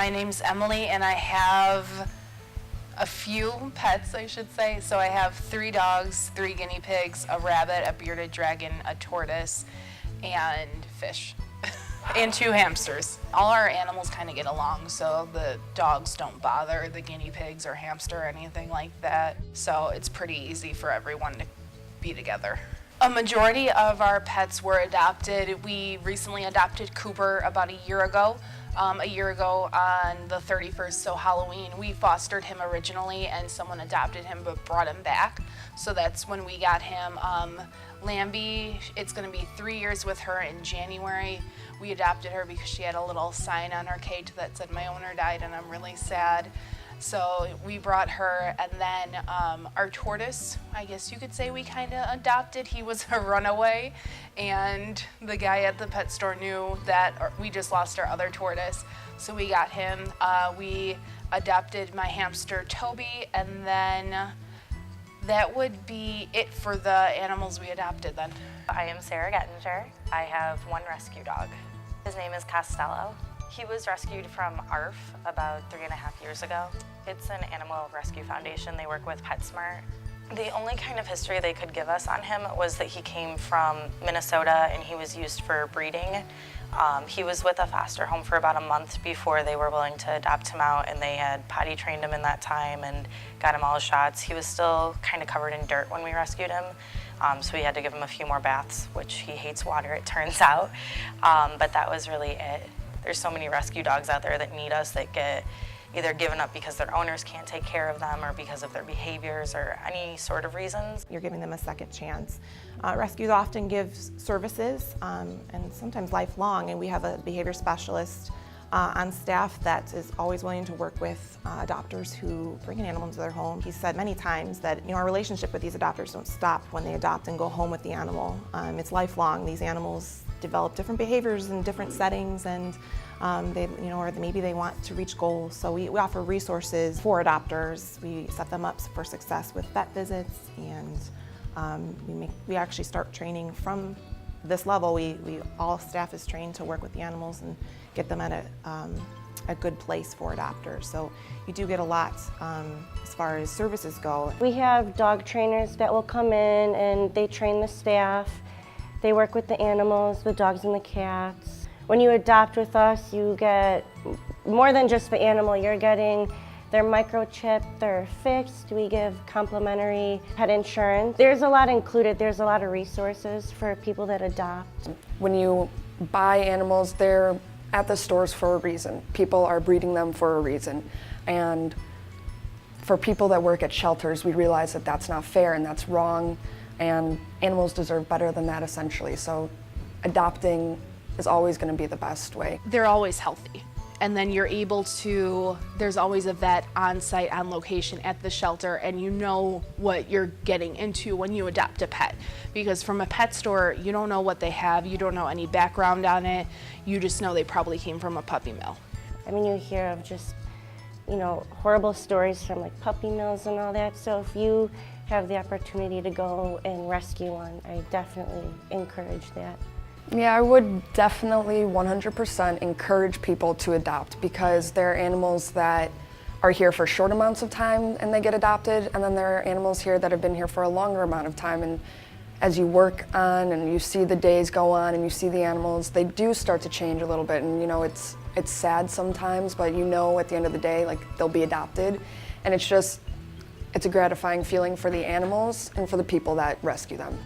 My name's Emily, and I have a few pets, I should say. So I have 3 dogs, 3 guinea pigs, a rabbit, a bearded dragon, a tortoise, and fish, and 2 hamsters. All our animals kind of get along, so the dogs don't bother the guinea pigs or hamster or anything like that. So it's pretty easy for everyone to be together. A majority of our pets were adopted. We recently adopted Cooper about a year ago. On the 31st, so Halloween. We fostered him originally and someone adopted him but brought him back. So that's when we got him. Lambie, it's going to be 3 years with her in January. We adopted her because she had a little sign on her cage that said, "My owner died and I'm really sad." So we brought her, and then our tortoise, I guess you could say we kind of adopted. He was a runaway, and the guy at the pet store knew that we just lost our other tortoise, so we got him. We adopted my hamster Toby, and then that would be it for the animals we adopted then. I am Sarah Gettinger. I have 1 rescue dog. His name is Costello. He was rescued from ARF about 3.5 years ago. It's an animal rescue foundation. They work with PetSmart. The only kind of history they could give us on him was that he came from Minnesota and he was used for breeding. He was with a foster home for about a month before they were willing to adopt him out, and they had potty trained him in that time and got him all his shots. He was still kind of covered in dirt when we rescued him, so we had to give him a few more baths, which he hates water, it turns out. But that was really it. There's so many rescue dogs out there that need us that get either given up because their owners can't take care of them or because of their behaviors or any sort of reasons. You're giving them a second chance. Rescues often give services and sometimes lifelong, and we have a behavior specialist on staff that is always willing to work with adopters who bring an animal into their home. He said many times that our relationship with these adopters don't stop when they adopt and go home with the animal. It's lifelong. These animals develop different behaviors in different settings, and or maybe they want to reach goals. So we offer resources for adopters. We set them up for success with vet visits, and we actually start training from this level. All staff is trained to work with the animals and get them at a good place for adopters. So you do get a lot as far as services go. We have dog trainers that will come in and they train the staff. They work with the animals, the dogs and the cats. When you adopt with us, you get more than just the animal. You're getting their microchip, they're fixed. We give complimentary pet insurance. There's a lot included. There's a lot of resources for people that adopt. When you buy animals, they're at the stores for a reason. People are breeding them for a reason. And for people that work at shelters, we realize that that's not fair and that's wrong. And animals deserve better than that, essentially. So adopting is always going to be the best way. They're always healthy. And then you're able to, there's always a vet on site, on location at the shelter, and you know what you're getting into when you adopt a pet. Because from a pet store, you don't know what they have, you don't know any background on it, you just know they probably came from a puppy mill. I mean, you hear of just, horrible stories from like puppy mills and all that. So if you have the opportunity to go and rescue one, I definitely encourage that. Yeah, I would definitely 100% encourage people to adopt, because there are animals that are here for short amounts of time and they get adopted, and then there are animals here that have been here for a longer amount of time. And as you work on and you see the days go on and you see the animals, they do start to change a little bit. And it's sad sometimes, but at the end of the day, like, they'll be adopted. And it's a gratifying feeling for the animals and for the people that rescue them.